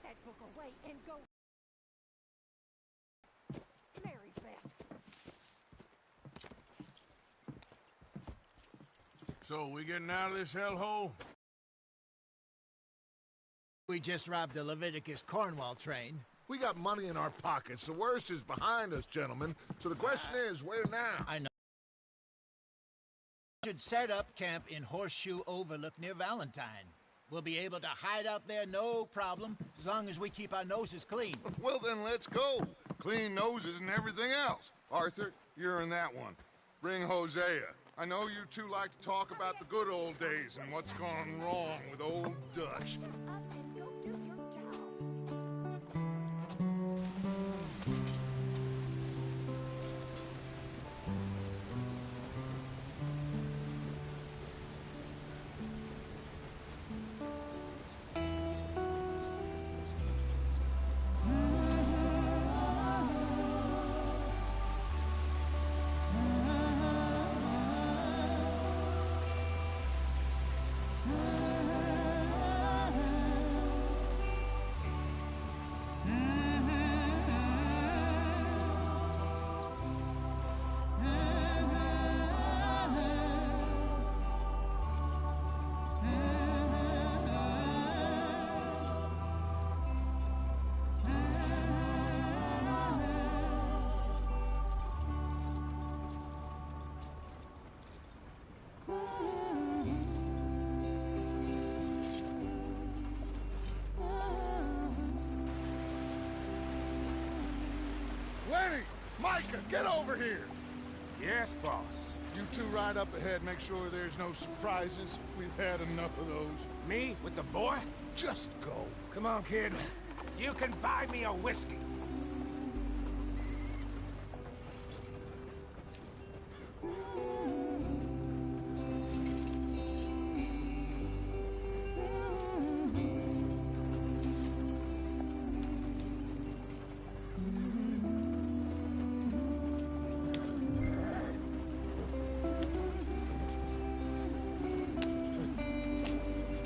that book away and go. Mary Beth. So, we getting out of this hellhole? We just robbed the Leviticus Cornwall train. We got money in our pockets. The worst is behind us, gentlemen. So the question is, where now? I know. We should set up camp in Horseshoe Overlook near Valentine. We'll be able to hide out there no problem, as long as we keep our noses clean. Well, then let's go. Clean noses and everything else. Arthur, you're in that one. Bring Hosea. I know you two like to talk about the good old days and what's gone wrong with old Dutch. Up and go do your job. Lenny! Micah, get over here! Yes, boss. You two ride up ahead, make sure there's no surprises. We've had enough of those. Me with the boy? Just go. Come on, kid. You can buy me a whiskey.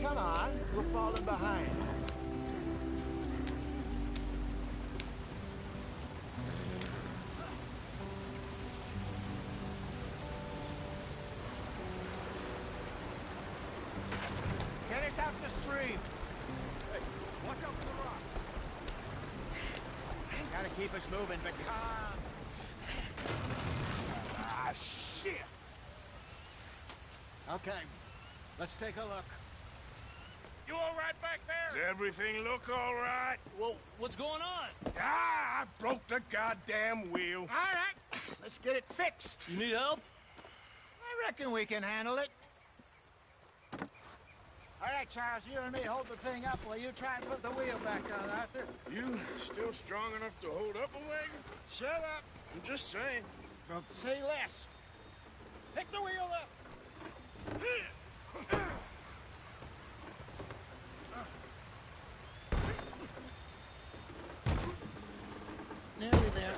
Come on, we're falling behind. Get us out the stream. Hey, watch out for the rock. Gotta keep us moving, but calm. Ah, shit! Okay, let's take a look. You all right back there? Does everything look all right? Well, what's going on? Ah, I broke the goddamn wheel. All right, let's get it fixed. You need help? I reckon we can handle it. All right, Charles, you and me hold the thing up while you try and put the wheel back on, Arthur. You still strong enough to hold up a wagon? Shut up. I'm just saying. Don't say less. Pick the wheel up. Nearly there.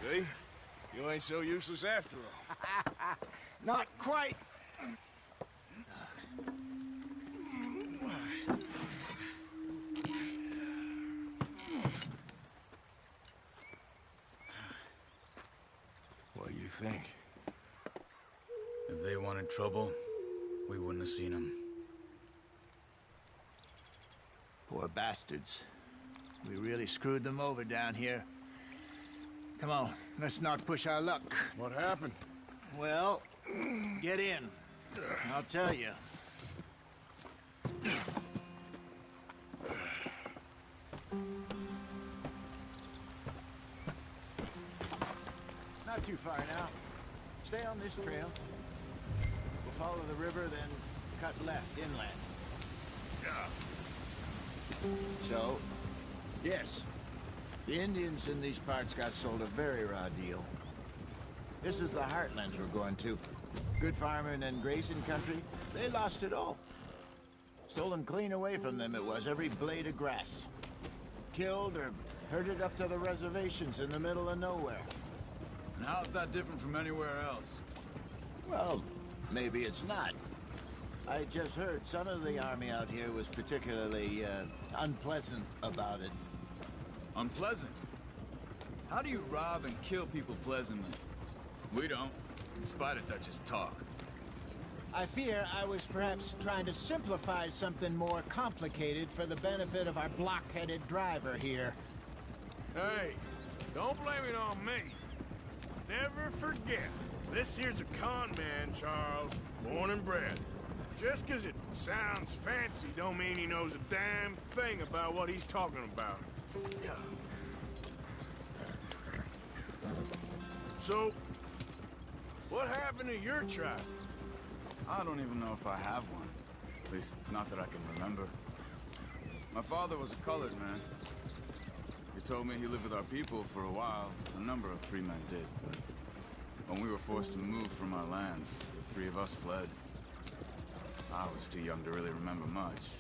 See? You ain't so useless after all. Not quite. What do you think? If they wanted trouble, we wouldn't have seen them. Poor bastards. We really screwed them over down here. Come on, let's not push our luck. What happened? Well, get in. I'll tell you. Not too far now. Stay on this trail. We'll follow the river, then cut left inland. So, yes, the Indians in these parts got sold a very raw deal. This is the heartlands we're going to. Good farming and grazing country, they lost it all. Stolen clean away from them it was, every blade of grass. Killed or herded up to the reservations in the middle of nowhere. And how's that different from anywhere else? Well, maybe it's not. I just heard some of the army out here was particularly, unpleasant about it. Unpleasant? How do you rob and kill people pleasantly? We don't, in spite of Dutch's talk. I fear I was perhaps trying to simplify something more complicated for the benefit of our block-headed driver here. Hey, don't blame it on me. Never forget, this here's a con man, Charles, born and bred. Just 'cause it sounds fancy don't mean he knows a damn thing about what he's talking about. Yeah. So, what happened to your tribe? I don't even know if I have one. At least, not that I can remember. My father was a colored man. He told me he lived with our people for a while. A number of free men did, but when we were forced to move from our lands, the three of us fled. I was too young to really remember much.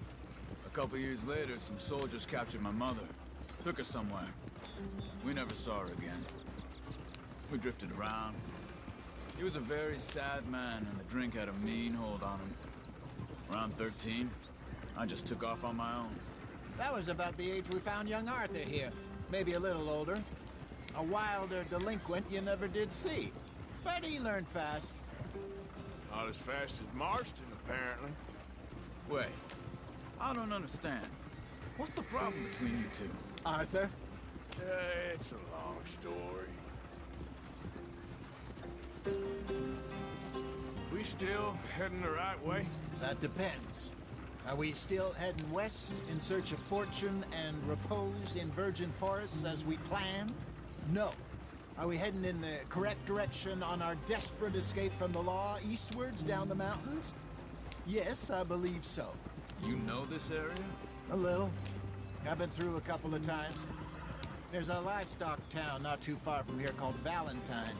A couple years later, some soldiers captured my mother. Took her somewhere. We never saw her again. We drifted around. He was a very sad man, and the drink had a mean hold on him. Around 13, I just took off on my own. That was about the age we found young Arthur here. Maybe a little older. A wilder delinquent you never did see. But he learned fast. Not as fast as Marston, apparently. Wait, I don't understand. What's the problem between you two? Arthur? It's a long story. We still heading the right way? That depends. Are we still heading west in search of fortune and repose in virgin forests as we planned? No. Are we heading in the correct direction on our desperate escape from the law eastwards down the mountains? Yes, I believe so. You know this area? A little. I've been through a couple of times. There's a livestock town not too far from here called Valentine.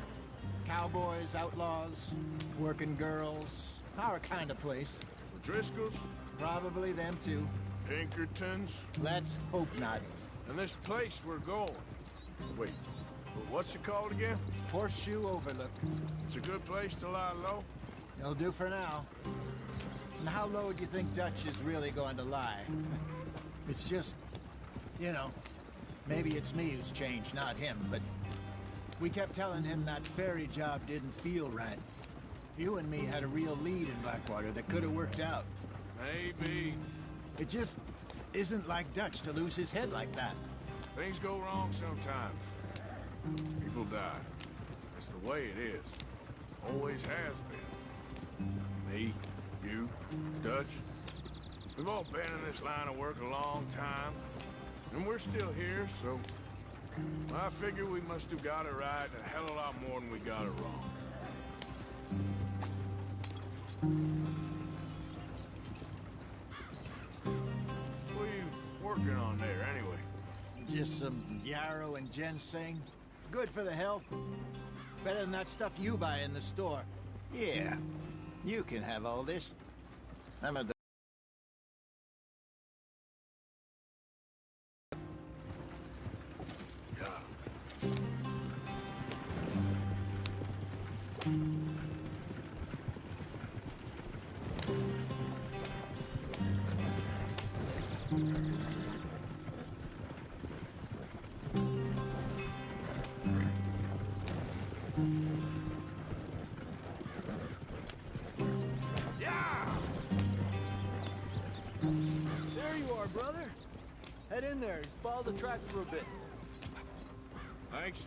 Cowboys, outlaws, working girls, our kind of place. The Driscolls? Probably them too. Pinkertons? Let's hope not. And this place we're going. Wait, what's it called again? Horseshoe Overlook. It's a good place to lie low? It'll do for now. And how low do you think Dutch is really going to lie? It's just, you know, maybe it's me who's changed, not him, but we kept telling him that ferry job didn't feel right. You and me had a real lead in Blackwater that could have worked out. Maybe. It just isn't like Dutch to lose his head like that. Things go wrong sometimes. People die. That's the way it is. Always has been. Me, you, Dutch. We've all been in this line of work a long time. And we're still here, so I figure we must have got it right a hell of a lot more than we got it wrong. What are you working on there, anyway? Just some yarrow and ginseng. Good for the health. Better than that stuff you buy in the store. Yeah, you can have all this. I'm a... There you are, brother. Head in there and follow the tracks for a bit. Thanks.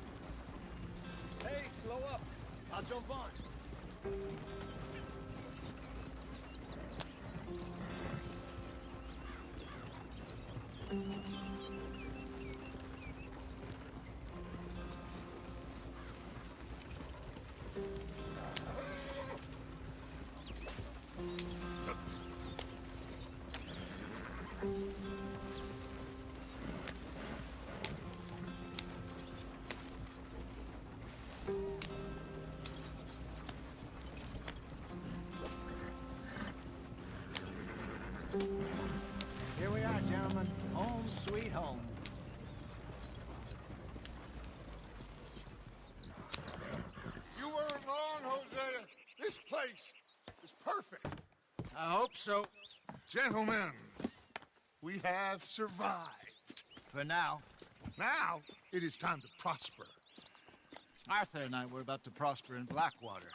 Hey, slow up. I'll jump on. Here we are, gentlemen. Home sweet home. You weren't wrong, Hosea. place is perfect. I hope so. Gentlemen, we have survived. For now. Now, it is time to prosper. Arthur and I were about to prosper in Blackwater.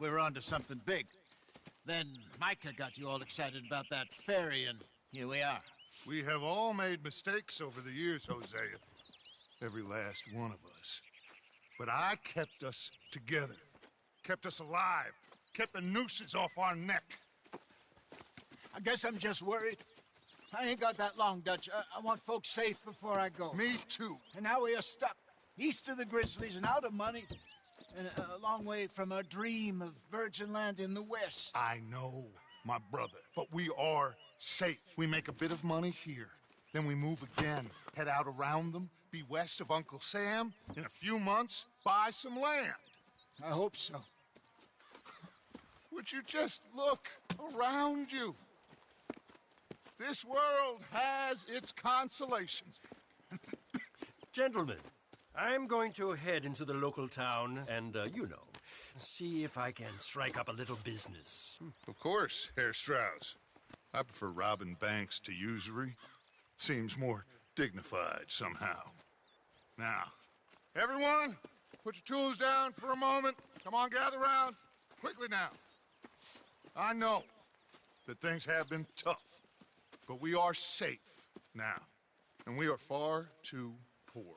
We were onto something big. Then Micah got you all excited about that ferry, and here we are. We have all made mistakes over the years, Hosea. Every last one of us. But I kept us together. Kept us alive. Kept the nooses off our neck. I guess I'm just worried. I ain't got that long, Dutch. I want folks safe before I go. Me too. And now we are stuck, east of the Grizzlies and out of money, and a long way from our dream of virgin land in the west. I know, my brother, but we are safe. We make a bit of money here, then we move again, head out around them, be west of Uncle Sam, in a few months, buy some land. I hope so. Would you just look around you? This world has its consolations. Gentlemen, I'm going to head into the local town and, see if I can strike up a little business. Of course, Herr Strauss. I prefer robbing banks to usury. Seems more dignified somehow. Now, everyone, put your tools down for a moment. Come on, gather round. Quickly now. I know that things have been tough, but we are safe now, and we are far too poor.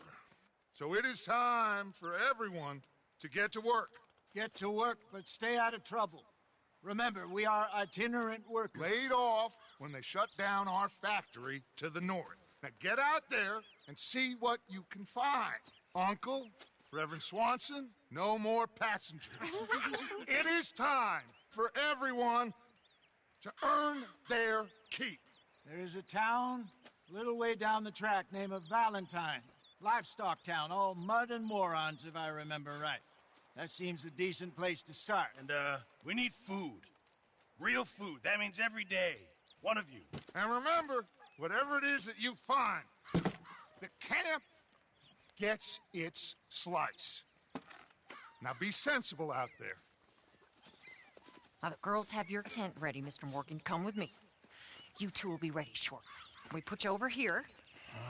So it is time for everyone to get to work. Get to work, but stay out of trouble. Remember, we are itinerant workers. Laid off when they shut down our factory to the north. Now get out there and see what you can find. Uncle, Reverend Swanson, no more passengers. It is time for everyone to earn their keep. There is a town a little way down the track named Valentine. Livestock town, all mud and morons, if I remember right. That seems a decent place to start. And, we need food. Real food. That means every day. One of you. And remember, whatever it is that you find, the camp gets its slice. Now be sensible out there. Now the girls have your tent ready, Mr. Morgan. Come with me. You two will be ready shortly. We put you over here.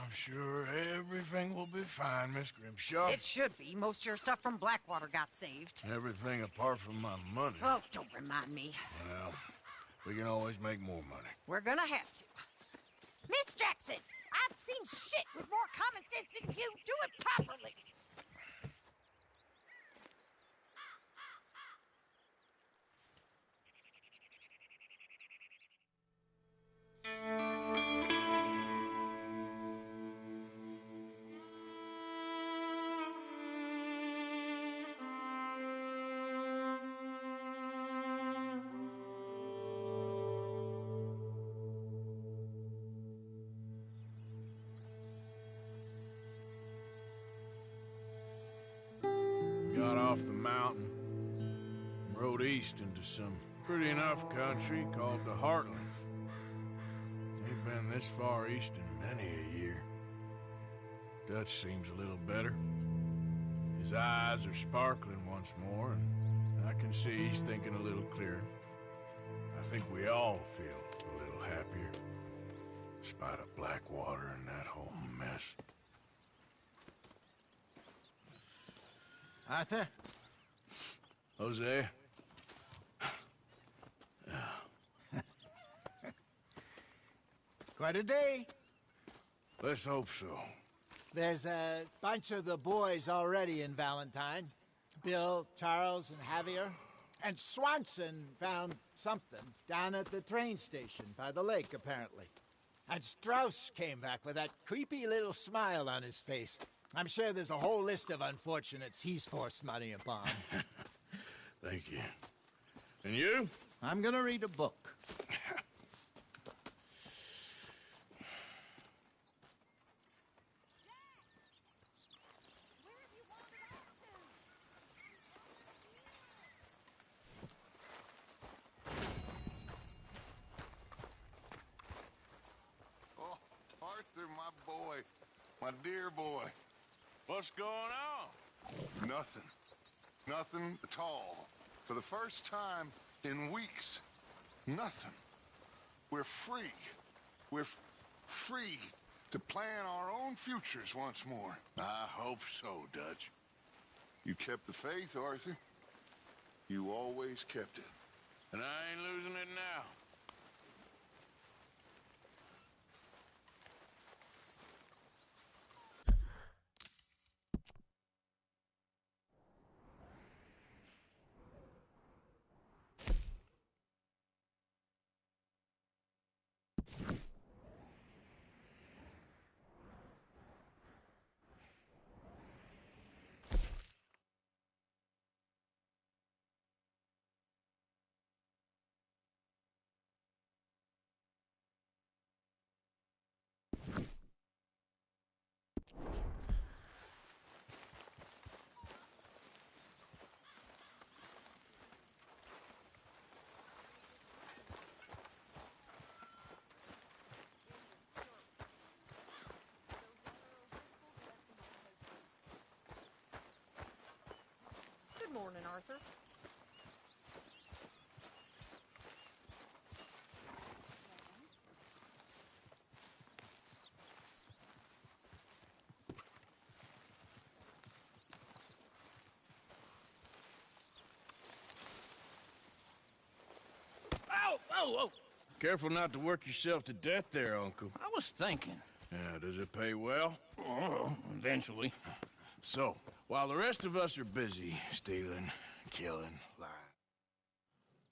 I'm sure everything will be fine, Miss Grimshaw. It should be. Most of your stuff from Blackwater got saved. Everything apart from my money. Oh, don't remind me. Well, we can always make more money. We're gonna have to. Miss Jackson, I've seen shit with more common sense than you. Do it properly. Got off the mountain, rode east into some pretty enough country called the Heartlands. Ain't been this far east in many a year. Dutch seems a little better. His eyes are sparkling once more, and I can see he's thinking a little clearer. I think we all feel a little happier, in spite of Blackwater and that whole mess. Arthur? Jose? Quite a day. Let's hope so. There's a bunch of the boys already in Valentine. Bill, Charles, and Javier. And Swanson found something down at the train station by the lake, apparently. And Strauss came back with that creepy little smile on his face. I'm sure there's a whole list of unfortunates he's forced money upon. Thank you. And you? I'm gonna read a book. Oh, Arthur, my boy. My dear boy. What's going on? Nothing. Nothing at all. For the first time in weeks. Nothing. We're free. We're free to plan our own futures once more. I hope so, Dutch. You kept the faith, Arthur. You always kept it. And I ain't losing it now. Good morning, Arthur. Ow! Oh, oh! Careful not to work yourself to death there, Uncle. I was thinking. Yeah, does it pay well? Oh, eventually. So, while the rest of us are busy stealing, killing, lying.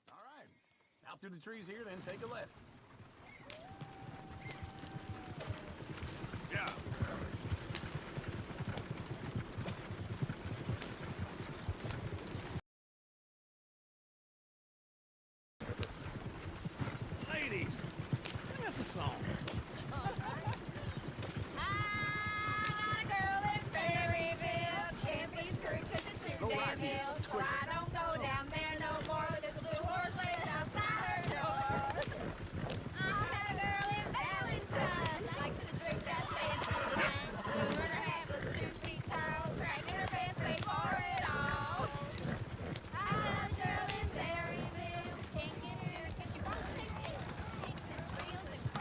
All right. Out through the trees here, then take a left. Yeah. Ladies, sing us a song.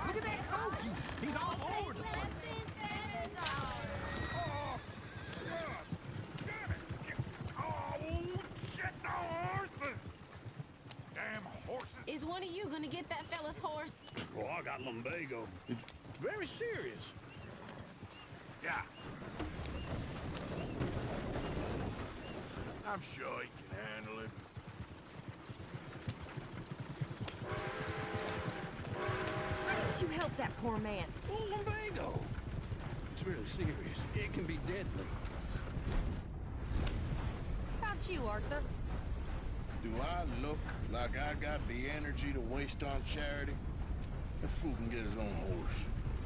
Look at that coach. He's all over the place. Damn horses! Is one of you gonna get that fella's horse? Oh, I got lumbago. It's very serious. Yeah. I'm sure he can handle it. Why didn't you help that poor man? Oh, lumbago. It's really serious. It can be deadly. How about you, Arthur? Do I look like I got the energy to waste on charity? That fool can get his own horse.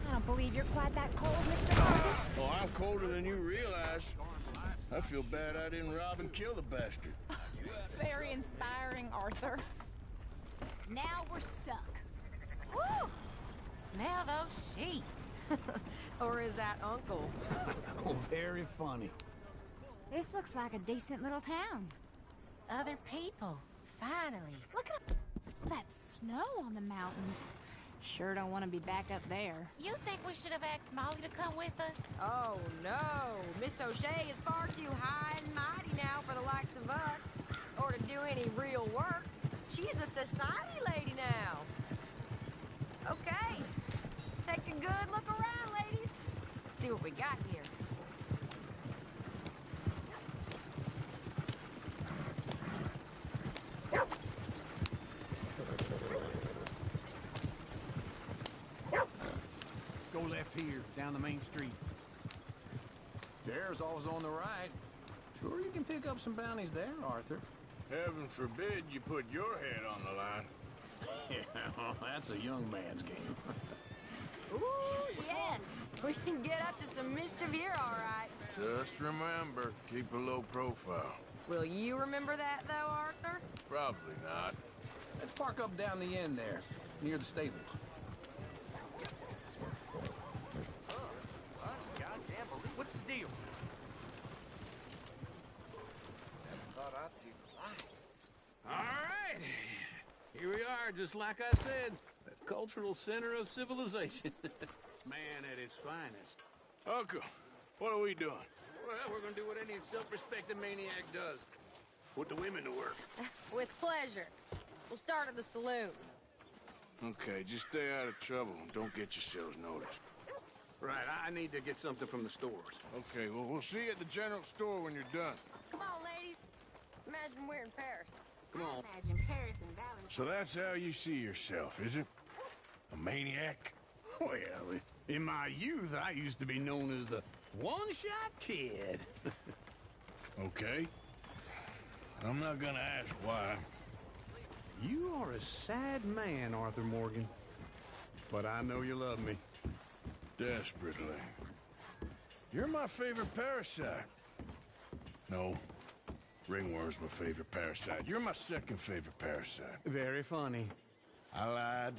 I don't believe you're quite that cold, Mr. Harvey. Oh, I'm colder than you realize. I feel bad I didn't rob and kill the bastard. Very inspiring, Arthur. Now we're stuck. Woo! Smell those sheep. Or is that Uncle? Oh, very funny. This looks like a decent little town. Other people. Finally. Look at that snow on the mountains. Sure don't want to be back up there. You think we should have asked Molly to come with us? Oh, no. Miss O'Shea is far too high and mighty now for the likes of us. Or to do any real work. She's a society lady now. Okay. Take a good look around, ladies. See what we got here. Go left here, down the main street. There's always on the right. Sure you can pick up some bounties there, Arthur. Heaven forbid you put your head on the line. Yeah, that's a young man's game. Ooh, yes. We can get up to some mischief here, all right. Just remember, keep a low profile. Will you remember that, though, Arthur? Probably not. Let's park up down the end there, near the stables. What's the deal? Thought I'd see the light. All right. are, just like I said. A cultural center of civilization. Man at his finest. Uncle, what are we doing? Well, we're gonna do what any self-respecting maniac does. Put the women to work. With pleasure. We'll start at the saloon. Okay, just stay out of trouble and don't get yourselves noticed. Right, I need to get something from the stores. Okay, well, we'll see you at the general store when you're done. Come on, ladies. Imagine we're in Paris. Come on. Imagine Paris and Valentine. So that's how you see yourself, is it? A maniac? Well, in my youth, I used to be known as the one-shot kid. Okay. I'm not gonna ask why. You are a sad man, Arthur Morgan. But I know you love me. Desperately. You're my favorite parasite. No. Ringworm's my favorite parasite. You're my second favorite parasite. Very funny. I lied.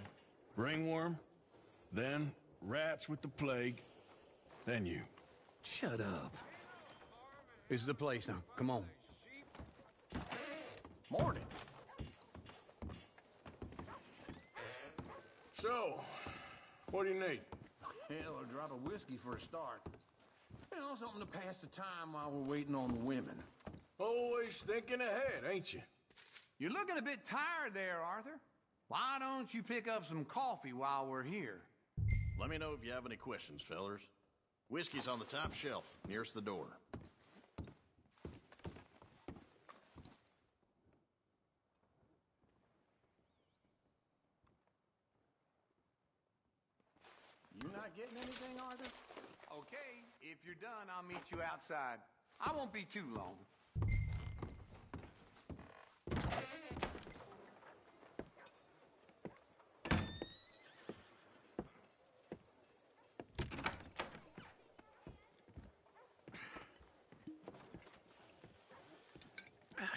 Ringworm, then rats with the plague, then you. Shut up. This is the place now. Come on. Morning. So, what do you need? Hell, a drop of whiskey for a start. You know, something to pass the time while we're waiting on the women. Always thinking ahead, ain't you? You're looking a bit tired there, Arthur. Why don't you pick up some coffee while we're here? Let me know if you have any questions, fellers. Whiskey's on the top shelf, nearest the door. You not getting anything, Arthur? Okay, if you're done, I'll meet you outside. I won't be too long.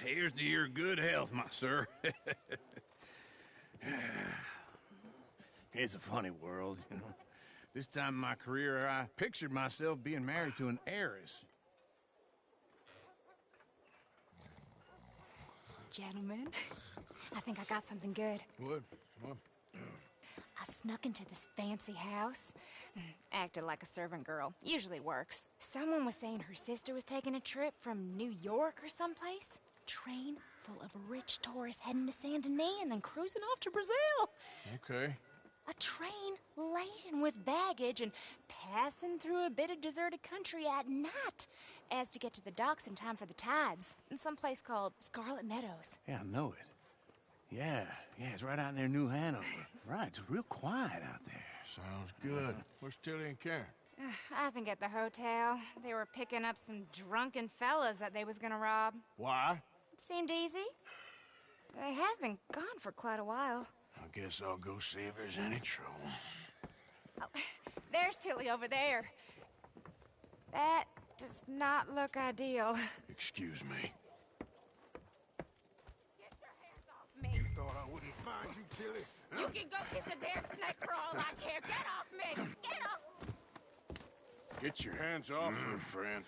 Here's to your good health, my sir. It's a funny world, you know. This time in my career, I pictured myself being married to an heiress. Gentlemen, I think I got something good. What? I snuck into this fancy house. Acted like a servant girl. Usually works. Someone was saying her sister was taking a trip from New York or someplace. Train full of rich tourists heading to Saint Denis and then cruising off to Brazil. Okay. A train laden with baggage and passing through a bit of deserted country at night as to get to the docks in time for the tides in some place called Scarlet Meadows. Yeah, I know it. Yeah, it's right out near New Hanover. Right, it's real quiet out there. Sounds good. Where's Tilly and Karen? I think at the hotel. They were picking up some drunken fellas that they was gonna rob. Why? It seemed easy. They have been gone for quite a while. I guess I'll go see if there's any trouble. Oh, there's Tilly over there. That does not look ideal. Excuse me. Get your hands off me. You thought I wouldn't find you, Tilly? You can go kiss a damn snake for all I care. Get off me. Get off. Get your hands off her, friend.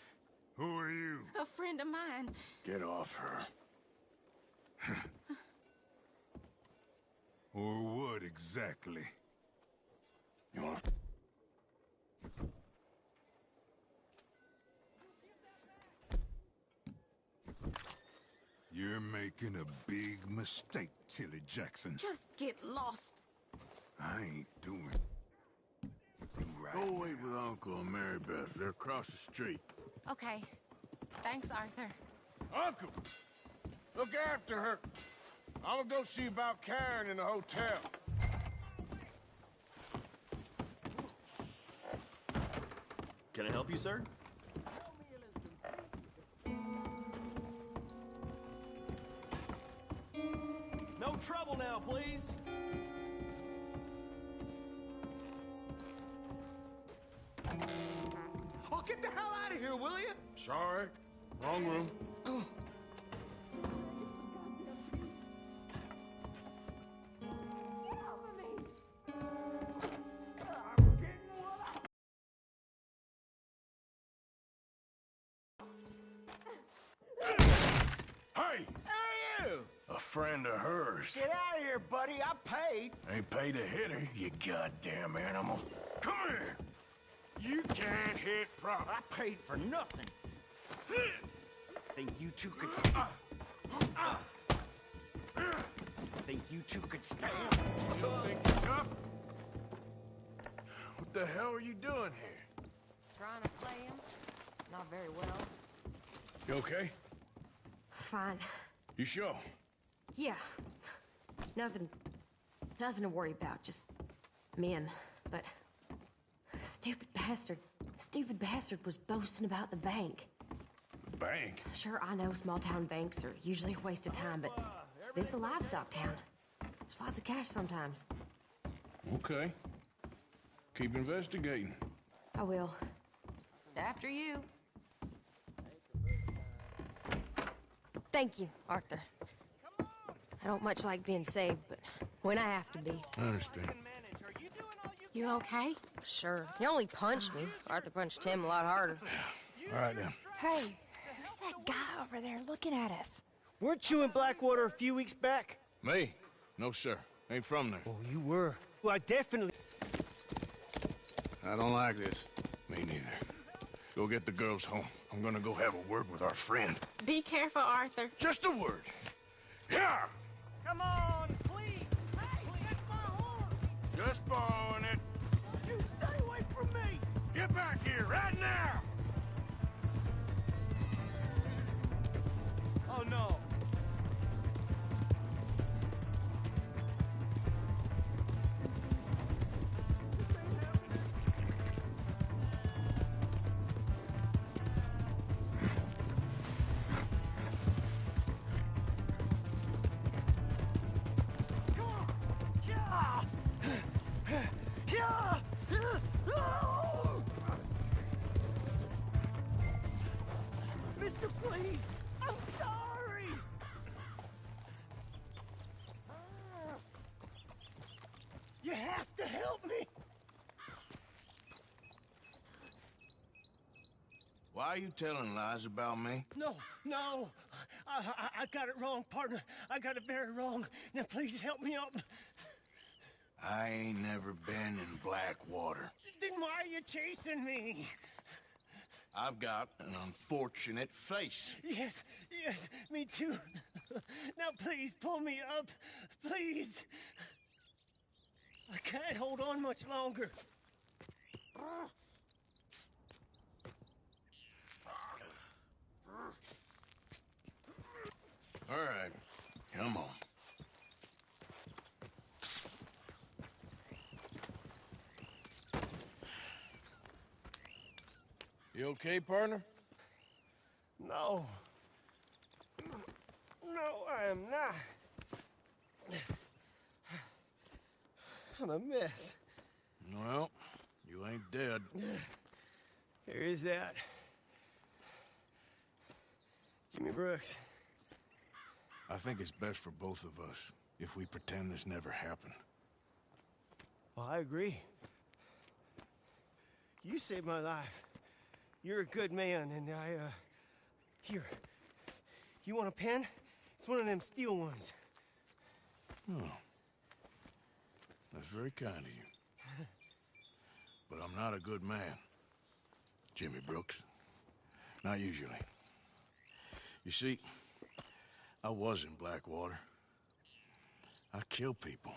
Who are you? A friend of mine. Get off her. Or what exactly? You want You're making a big mistake, Tilly Jackson. Just get lost. I ain't doing you right. Go wait with Uncle and Mary Beth. They're across the street. Okay. Thanks, Arthur. Uncle! Look after her. I'm gonna go see about Karen in the hotel. Can I help you, sir? No trouble now, please. Oh, get the hell out of here, will you? Sorry. Wrong room. Hey! Who are you? A friend of hers. Get out of here, buddy. I paid. Ain't paid to hit her, you goddamn animal. Come here. You can't hit prop. I paid for nothing. Think you two could... Think you two could stand? You think you're tough? What the hell are you doing here? Trying to play him. Not very well. You okay? Fine. You sure? Yeah. Nothing to worry about. Just men. But stupid bastard was boasting about the bank. Bank? Sure, I know small town banks are usually a waste of time, but this is a livestock town. There's lots of cash sometimes. Okay. Keep investigating. I will. After you. Thank you, Arthur. I don't much like being saved, but when I have to be. I understand. You okay? Sure. He only punched me. Arthur punched him a lot harder. All right, then. Hey, who's that guy over there looking at us? Weren't you in Blackwater a few weeks back? Me? No, sir. Ain't from there. Oh, you were. Well, I definitely... I don't like this. Me neither. Go get the girls home. I'm gonna go have a word with our friend. Be careful, Arthur. Just a word. Yeah! Come on, please! Hey, get my horse! Just borrowing it. You stay away from me! Get back here right now! Oh, no. Mister, please! I'm sorry! You have to help me! Why are you telling lies about me? No! I got it wrong, partner. I got it very wrong. Now please help me up. I ain't never been in Blackwater. Then why are you chasing me? I've got an unfortunate face. Yes, me too. Now please pull me up, please. I can't hold on much longer. All right, come on. You okay, partner? No. No, I am not. I'm a mess. Well, you ain't dead. Here is that. Jimmy Brooks. I think it's best for both of us if we pretend this never happened. Well, I agree. You saved my life. You're a good man, and here. You want a pen? It's one of them steel ones. Oh. That's very kind of you. But I'm not a good man, Jimmy Brooks. Not usually. You see, I was in Blackwater. I killed people.